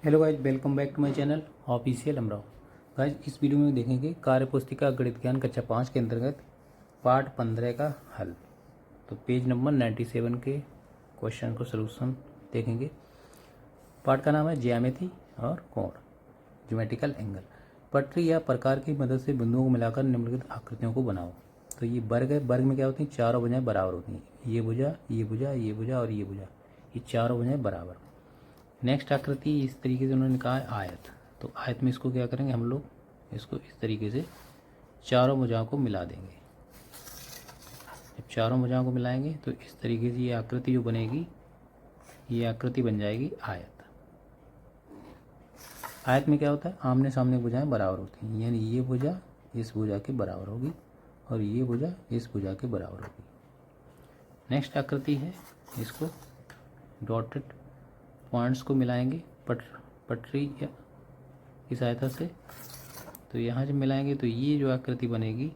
Hello guys, welcome back to my channel official Amrao. Guys, इस video में देखेंगे कार्यपुस्तिका गणित ज्ञान कक्षा 5 के अंतर्गत पार्ट 15 का हल। तो पेज नंबर 97 के क्वेश्चन को सलूशन देखेंगे। पार्ट का नाम है ज्यामिति और कोण, ज्योमेट्रिकल एंगल। पटरी या प्रकार की मदद से बिंदुओं को मिलाकर निम्नलिखित आकृतियों को बनाओ। तो ये वर्ग है। वर्ग में क्या होती है? चारों भुजाएं बराबर होती हैं। ये भुजा, ये भुजा, ये भुजा और ये भुजा, ये चारों भुजाएं बराबर। नेक्स्ट आकृति इस तरीके से उन्होंने कहा है आयत। तो आयत में इसको क्या करेंगे हम लोग? इसको इस तरीके से चारों भुजाओं को मिला देंगे। जब चारों भुजाओं को मिलाएंगे तो इस तरीके से ये आकृति जो बनेगी, ये आकृति बन जाएगी आयत। आयत में क्या होता है? आमने सामने भुजाएं बराबर होती हैं, यानी ये भुजा इस भुजा के बराबर होगी और ये भुजा इस भुजा के बराबर होगी। नेक्स्ट आकृति है, इसको डॉटेड पॉइंट्स को मिलाएंगे पटरी की सहायता से। तो यहाँ जब मिलाएंगे तो ये जो आकृति बनेगी,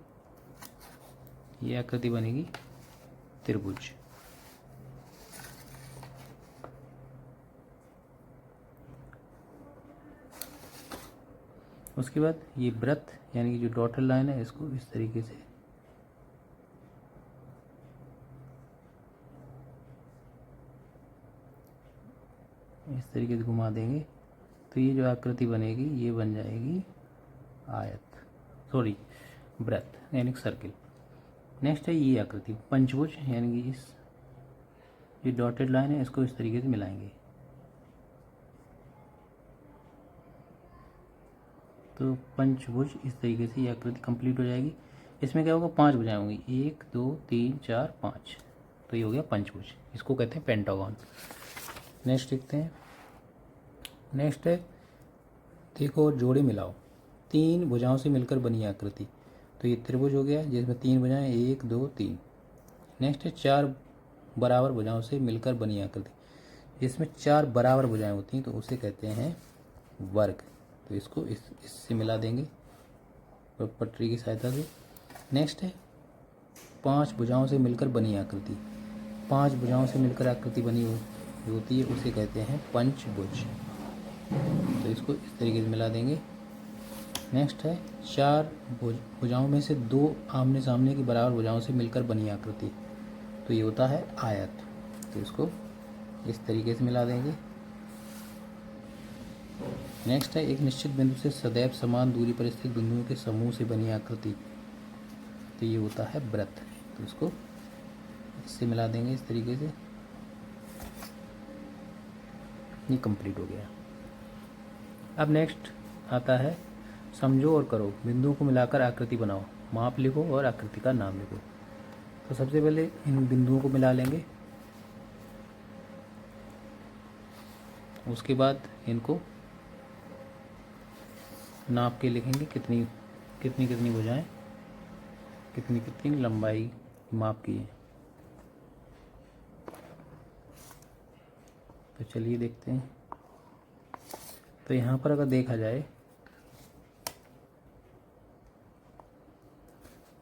ये आकृति बनेगी त्रिभुज। उसके बाद ये वृत्त, यानी कि जो डॉटेड लाइन है, इसको इस तरीके से घुमा देंगे तो ये जो आकृति बनेगी ये बन जाएगी आयत, सॉरी वृत्त यानी सर्किल। नेक्स्ट है ये आकृति पंचभुज, यानी कि इस ये डॉटेड लाइन है, इसको इस तरीके से मिलाएंगे तो पंचभुज इस तरीके से ये आकृति कंप्लीट हो जाएगी। इसमें क्या होगा? 5 भुजाएं होंगी, 1 2 3 4 5। तो ये हो गया पंचभुज, इसको कहते हैं पेंटागन। नेक्स्ट देखते हैं। नेक्स्ट है, देखो और जोड़े मिलाओ। 3 भुजाओं से मिलकर बनी आकृति। तो ये त्रिभुज हो गया जिसमें 3 भुजाएं, 1 2 3। नेक्स्ट है 4 बराबर भुजाओं से मिलकर बनी आकृति, जिसमें 4 बराबर भुजाएं होती हैं, तो उसे कहते हैं वर्ग। तो इसको इससे मिला देंगे पटरी की सहायता से। नेक्स्ट है 5 भुजाओं से मिलकर बनी आकृति। 5 भुजाओं से मिलकर आकृति बनी होती है, उसे कहते हैं पंचभुज। तो इसको इस तरीके से मिला देंगे। नेक्स्ट है 4 भुजाओं में से 2 आमने सामने की बराबर भुजाओं से मिलकर बनी आकृति। तो ये होता है आयत। तो इसको इस तरीके से मिला देंगे। नेक्स्ट है एक निश्चित बिंदु से सदैव समान दूरी पर स्थित बिंदुओं के समूह से बनी आकृति। तो ये होता है वृत्त। तो इसको इससे मिला देंगे इस तरीके से। ये कंप्लीट हो गया। अब नेक्स्ट आता है समझो और करो। बिंदुओं को मिलाकर आकृति बनाओ, माप लिखो और आकृति का नाम लिखो। तो सबसे पहले इन बिंदुओं को मिला लेंगे, उसके बाद इनको नाप के लिखेंगे कितनी कितनी कितनी भुजाएं, कितनी कितनी लंबाई माप की है। तो चलिए देखते हैं। तो यहाँ पर अगर देखा जाए,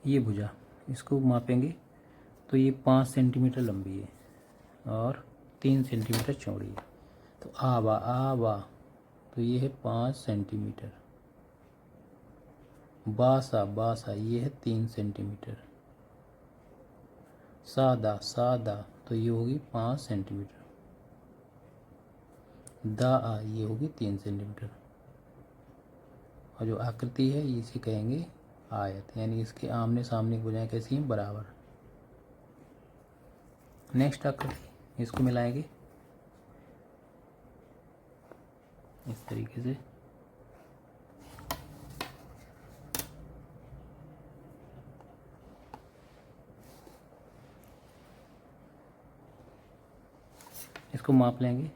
ये भुजा इसको मापेंगे तो ये 5 सेंटीमीटर लंबी है और 3 सेंटीमीटर चौड़ी है। तो आबा तो ये है 5 सेंटीमीटर। बासा ये है 3 सेंटीमीटर। सादा तो ये होगी 5 सेंटीमीटर। दा ये होगी 3 सेंटीमीटर। और जो आकृति है इसे कहेंगे आयत, यानी इसके आमने सामने की भुजाएं कैसी हैं? बराबर। नेक्स्ट आकृति, इसको मिलाएंगे इस तरीके से। इसको माप लेंगे।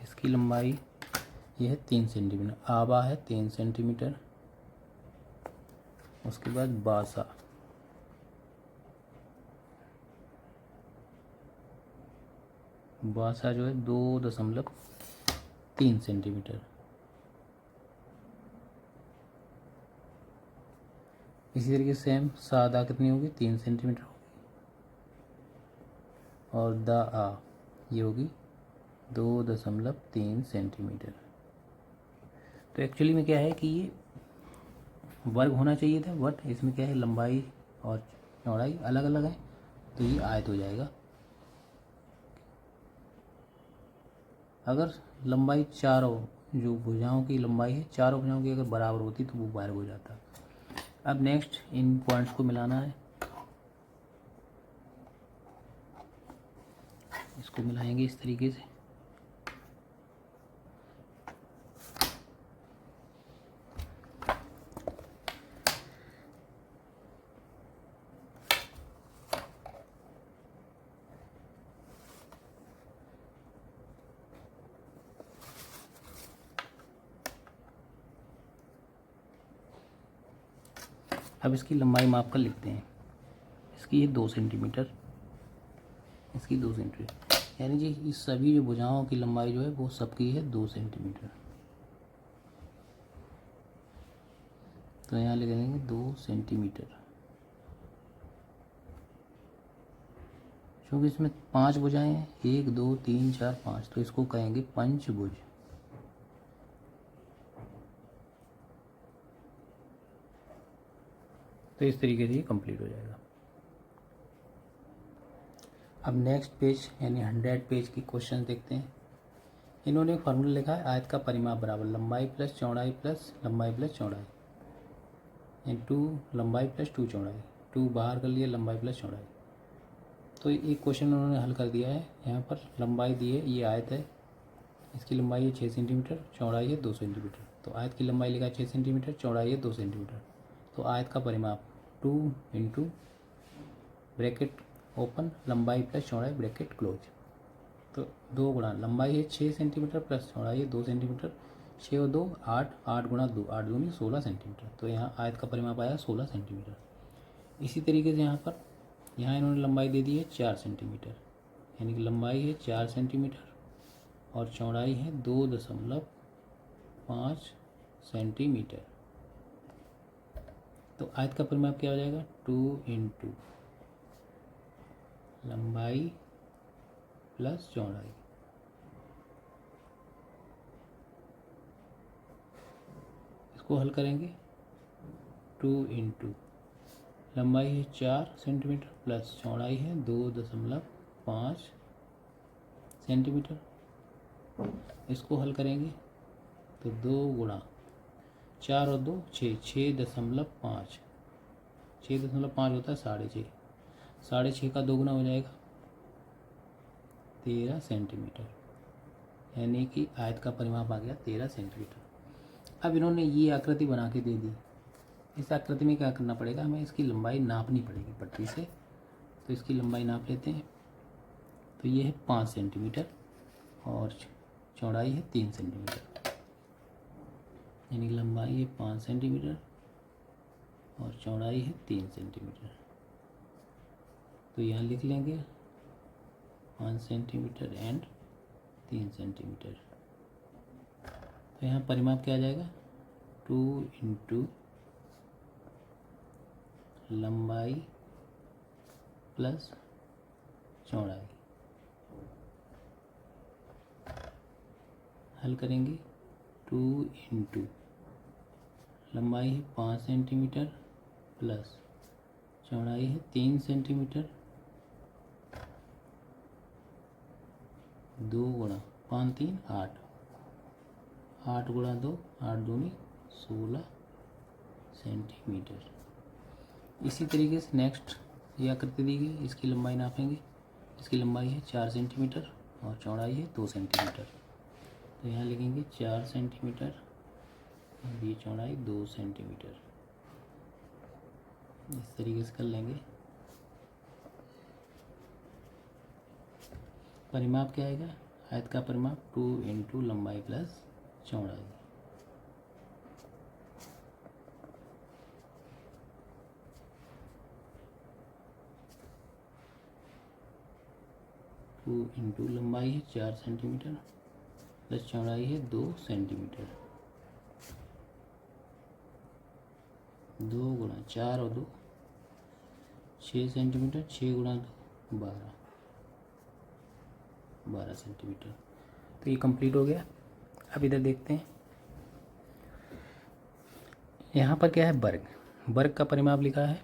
इसकी लंबाई ये है 3 सेंटीमीटर। आबा है 3 सेंटीमीटर। उसके बाद बासा जो है 2.3 सेंटीमीटर। इसी तरीके से सेम सादा कितनी होगी? 3 सेंटीमीटर होगी। और दा ये होगी 2.3 सेंटीमीटर। तो एक्चुअली में क्या है कि ये वर्ग होना चाहिए था, बट इसमें क्या है लंबाई और चौड़ाई अलग अलग है, तो ये आयत हो जाएगा। अगर लंबाई चारों जो भुजाओं की लंबाई है चारों भुजाओं की अगर बराबर होती तो वो वर्ग हो जाता। अब नेक्स्ट इन पॉइंट्स को मिलाना है, इसको मिलाएंगे इस तरीके से। अब इसकी लंबाई माप कर लिखते हैं। इसकी है 2 सेंटीमीटर, इसकी 2 सेंटीमीटर, यानी जी इस सभी जो भुजाओं की लंबाई जो है वो सबकी है 2 सेंटीमीटर। तो यहाँ लिख देंगे 2 सेंटीमीटर। क्योंकि इसमें 5 भुजाएं हैं, 1 2 3 4 5, तो इसको कहेंगे पंचभुज। तो इस तरीके से ये कंप्लीट हो जाएगा। अब नेक्स्ट पेज यानी 100 पेज की क्वेश्चन देखते हैं। इन्होंने एक फार्मूला लिखा है, आयत का परिमाप बराबर लंबाई प्लस चौड़ाई प्लस लंबाई प्लस चौड़ाई, यानी 2 लंबाई प्लस 2 चौड़ाई, 2 बाहर कर लिया लंबाई प्लस चौड़ाई। तो एक क्वेश्चन उन्होंने हल कर दिया है। यहाँ पर लंबाई दी है, ये आयत है, इसकी लंबाई है 6 सेंटीमीटर, चौड़ाई है 2 सेंटीमीटर। तो आयत की लंबाई लिखा है 6 सेंटीमीटर, चौड़ाई है 2 सेंटीमीटर। तो आयत का परिमाप 2 इंटू ब्रैकेट ओपन लंबाई प्लस चौड़ाई ब्रैकेट क्लोज। तो 2 गुणा लंबाई है 6 सेंटीमीटर प्लस चौड़ाई है 2 सेंटीमीटर, 6 और 2 8, 8 गुणा 2 8 दूनी 16 सेंटीमीटर। तो यहाँ आयत का परिमाप आया 16 सेंटीमीटर। इसी तरीके से यहाँ इन्होंने लंबाई दे दी है 4 सेंटीमीटर, यानी कि लंबाई है 4 सेंटीमीटर और चौड़ाई है 2.5 सेंटीमीटर। तो आयत का परिमाप क्या हो जाएगा 2 इंटू लंबाई प्लस चौड़ाई। इसको हल करेंगे 2 इंटू लंबाई है 4 सेंटीमीटर प्लस चौड़ाई है 2.5 सेंटीमीटर। इसको हल करेंगे तो 2 गुणा 4 और 2 6, 6.5, 6.5 होता है 6.5, 6.5 का 2 गुना हो जाएगा 13 सेंटीमीटर, यानी कि आयत का परिमाप आ गया 13 सेंटीमीटर। अब इन्होंने ये आकृति बना के दे दी। इस आकृति में क्या करना पड़ेगा, हमें इसकी लंबाई नापनी पड़ेगी पट्टी से। तो इसकी लंबाई नाप लेते हैं। तो ये है 5 सेंटीमीटर और चौड़ाई है 3 सेंटीमीटर, यानी लंबाई है 5 सेंटीमीटर और चौड़ाई है 3 सेंटीमीटर। तो यहाँ लिख लेंगे 5 सेंटीमीटर एंड 3 सेंटीमीटर। तो यहाँ परिमाप क्या आ जाएगा 2 इंटू लंबाई प्लस चौड़ाई। हल करेंगे 2 इंटू लंबाई है 5 सेंटीमीटर प्लस चौड़ाई है 3 सेंटीमीटर, 2 गुणा 5 3 8, 8 गुणा 2 8 दूनी 16 सेंटीमीटर। इसी तरीके से नेक्स्ट ये आकृति दी गई, इसकी लंबाई नापेंगे। इसकी लंबाई है 4 सेंटीमीटर और चौड़ाई है 2 सेंटीमीटर। तो यहाँ लिखेंगे 4 सेंटीमीटर और ये चौड़ाई 2 सेंटीमीटर। इस तरीके से कर लेंगे। परिमाप क्या आएगा, आयत का परिमाप 2 इंटू लंबाई प्लस चौड़ाई। टू इंटू लंबाई है 4 सेंटीमीटर प्लस चौड़ाई है 2 सेंटीमीटर, 2 गुणा 4 और 2 6 सेंटीमीटर, 6 गुणा 2 12 सेंटीमीटर। तो ये कंप्लीट हो गया। अब इधर देखते हैं यहाँ पर क्या है, वर्ग। वर्ग का परिमाप लिखा है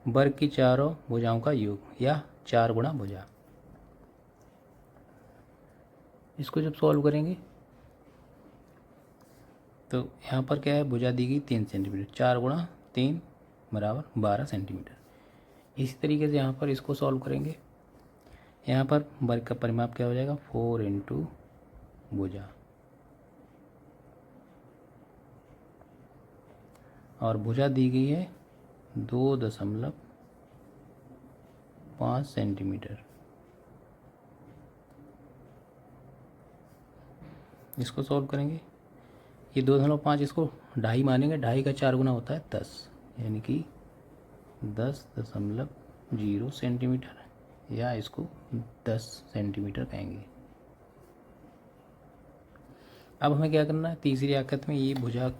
वर्ग की चारों भुजाओं का योग या 4 गुणा भुजा। इसको जब सॉल्व करेंगे तो यहाँ पर क्या है, भुजा दी गई 3 सेंटीमीटर, 4 गुणा 3 बराबर 12 सेंटीमीटर। इसी तरीके से यहाँ पर इसको सॉल्व करेंगे। यहाँ पर वर्ग का परिमाप क्या हो जाएगा, 4 इंटू भुजा, और भुजा दी गई है 2.5 सेंटीमीटर। इसको सॉल्व करेंगे, ये 2.5 इसको ढाई मानेंगे, ढाई का 4 गुना होता है 10, यानी कि 10.0 सेंटीमीटर, या इसको 10 सेंटीमीटर कहेंगे। अब हमें क्या करना है, तीसरी आकृति में ये भुजा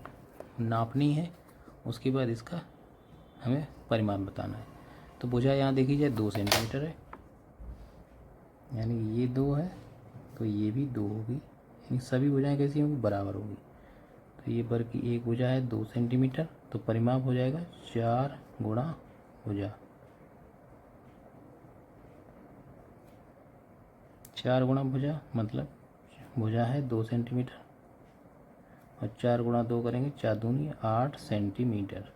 नापनी है, उसके बाद इसका हमें परिमाप बताना है। तो भुजा यहाँ देखी जाए 2 सेंटीमीटर है, यानी ये 2 है तो ये भी 2 होगी, यानी सभी भुजाएं कैसी होंगी, बराबर होगी। तो ये वर्ग की एक भुजा है 2 सेंटीमीटर, तो परिमाप हो जाएगा 4 गुणा भुजा, 4 गुणा भुजा मतलब भुजा है 2 सेंटीमीटर, और 4 गुणा 2 करेंगे, 4 दूनी 8 सेंटीमीटर।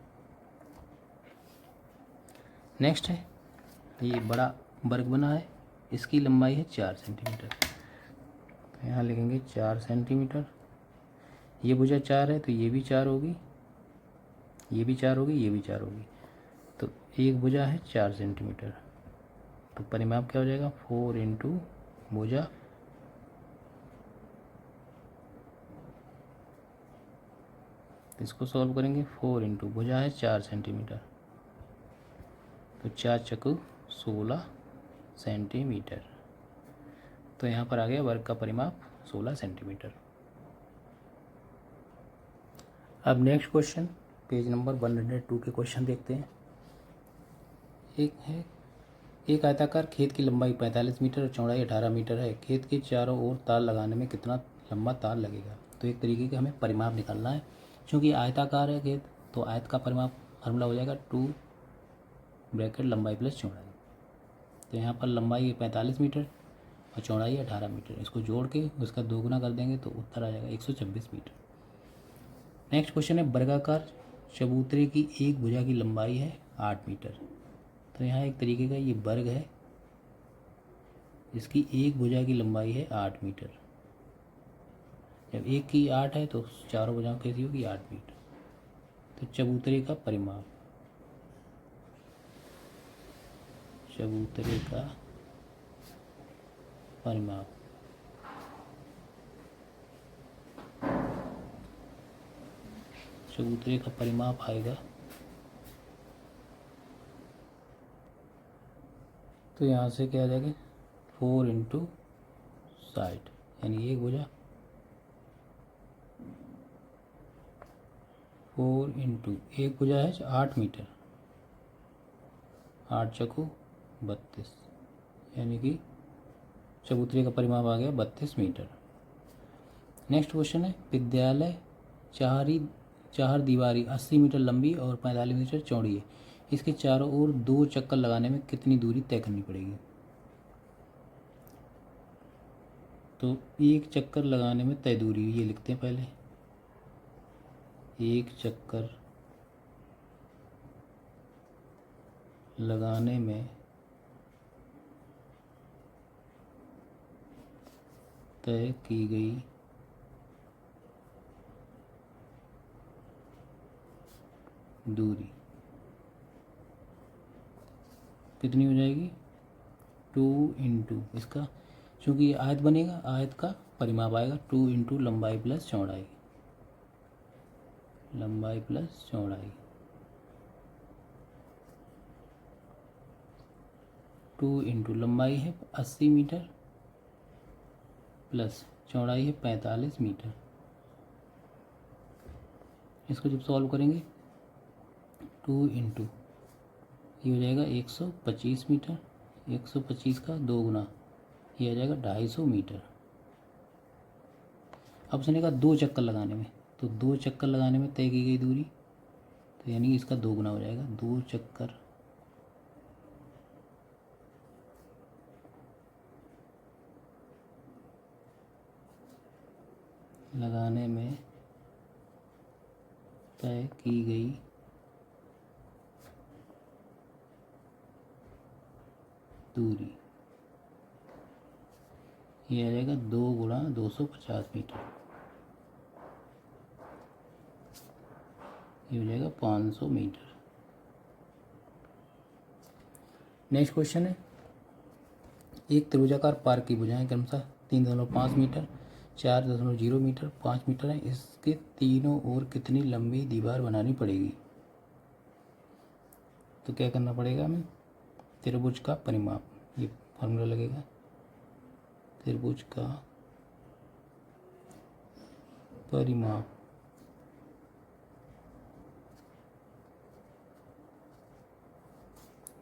नेक्स्ट है, ये बड़ा वर्ग बना है, इसकी लंबाई है 4 सेंटीमीटर, तो यहाँ लिखेंगे 4 सेंटीमीटर। ये भुजा 4 है तो ये भी 4 होगी, ये भी 4 होगी, ये भी 4 होगी, तो एक भुजा है 4 सेंटीमीटर, तो परिमाप क्या हो जाएगा, 4 इंटू भुजा, इसको सॉल्व करेंगे, 4 इंटू भुजा है 4 सेंटीमीटर, तो 4 चक्कू 16 सेंटीमीटर। तो यहाँ पर आ गया वर्ग का परिमाप 16 सेंटीमीटर। अब नेक्स्ट क्वेश्चन, पेज नंबर 102 के क्वेश्चन देखते हैं। एक आयताकार खेत की लंबाई 45 मीटर और चौड़ाई 18 मीटर है। खेत के चारों ओर तार लगाने में कितना लंबा तार लगेगा। तो एक तरीके का हमें परिमाप निकालना है। क्योंकि आयताकार है खेत, तो आयत का परिमाप फार्मूला हो जाएगा 2 ब्रैकेट लंबाई प्लस चौड़ाई। तो यहाँ पर लंबाई 45 मीटर और चौड़ाई 18 मीटर, इसको जोड़ के उसका 2 गुना कर देंगे तो उत्तर आ जाएगा 126 मीटर। नेक्स्ट क्वेश्चन है, वर्गाकार चबूतरे की एक भुजा की लंबाई है 8 मीटर। तो यहाँ एक तरीके का ये वर्ग है, इसकी एक भुजा की लंबाई है 8 मीटर। जब एक की 8 है तो चारों भुजाओं कैसी होगी, 8 मीटर। तो चबूतरे का परिमाप, चबूतरे का परिमाप चबूतरे का परिमाप आएगा, तो यहाँ से क्या आ जाएगा 4 इंटू 60, यानी एक भुजा 4 इंटू एक भुजा है 8 मीटर, 8 चक्कू 32, यानी कि चबूतरे का परिमाप आ गया 32 मीटर। नेक्स्ट क्वेश्चन है, विद्यालय चार दीवारी 80 मीटर लंबी और 45 मीटर चौड़ी है। इसके चारों ओर 2 चक्कर लगाने में कितनी दूरी तय करनी पड़ेगी। तो एक चक्कर लगाने में तय दूरी ये लिखते हैं पहले, एक चक्कर लगाने में तय की गई दूरी कितनी हो जाएगी, 2 इंटू इसका, चूँकि आयत बनेगा, आयत का परिमाप आएगा 2 इंटू लंबाई प्लस चौड़ाई, लंबाई प्लस चौड़ाई, 2 इंटू लंबाई है 80 मीटर प्लस चौड़ाई है 45 मीटर। इसको जब सॉल्व करेंगे 2 इंटू ये हो जाएगा 125 मीटर, 125 का 2 गुना ये आ जाएगा 250 मीटर। अब उसने कहा 2 चक्कर लगाने में, तो 2 चक्कर लगाने में तय की गई दूरी, तो यानी इसका 2 गुना हो जाएगा। 2 चक्कर लगाने में तय की गई दूरी, ये आ जाएगा 2 गुणा 250 मीटर, ये हो जाएगा 500 मीटर। नेक्स्ट क्वेश्चन है, एक त्रिभुजाकार पार्क की भुजाएं क्रमशः 3.5 मीटर, 4.0 मीटर, 5 मीटर है। इसके तीनों ओर कितनी लंबी दीवार बनानी पड़ेगी? तो क्या करना पड़ेगा हमें? त्रिभुज का परिमाप, ये फॉर्मूला लगेगा। त्रिभुज का परिमाप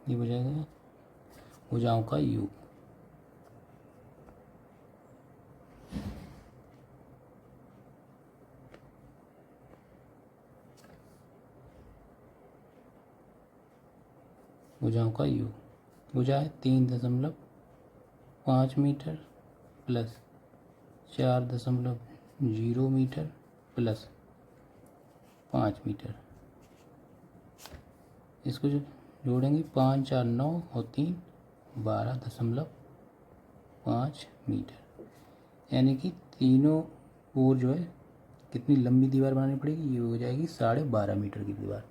ये हो जाएगा भुजाओं का योग। भुजाओं का योग, भुजा है 3.5 meter plus 4.0 meter plus 5 meter. इसको जो जोड़ेंगे 5 4 9 और 3 12.5 मीटर, यानी कि तीनों ओर जो है कितनी लंबी दीवार बनानी पड़ेगी? ये हो जाएगी 12.5 मीटर की दीवार।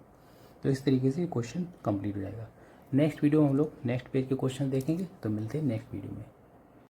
तो इस तरीके से क्वेश्चन कंप्लीट हो जाएगा। नेक्स्ट वीडियो में हम लोग नेक्स्ट पेज के क्वेश्चन देखेंगे। तो मिलते हैं नेक्स्ट वीडियो में।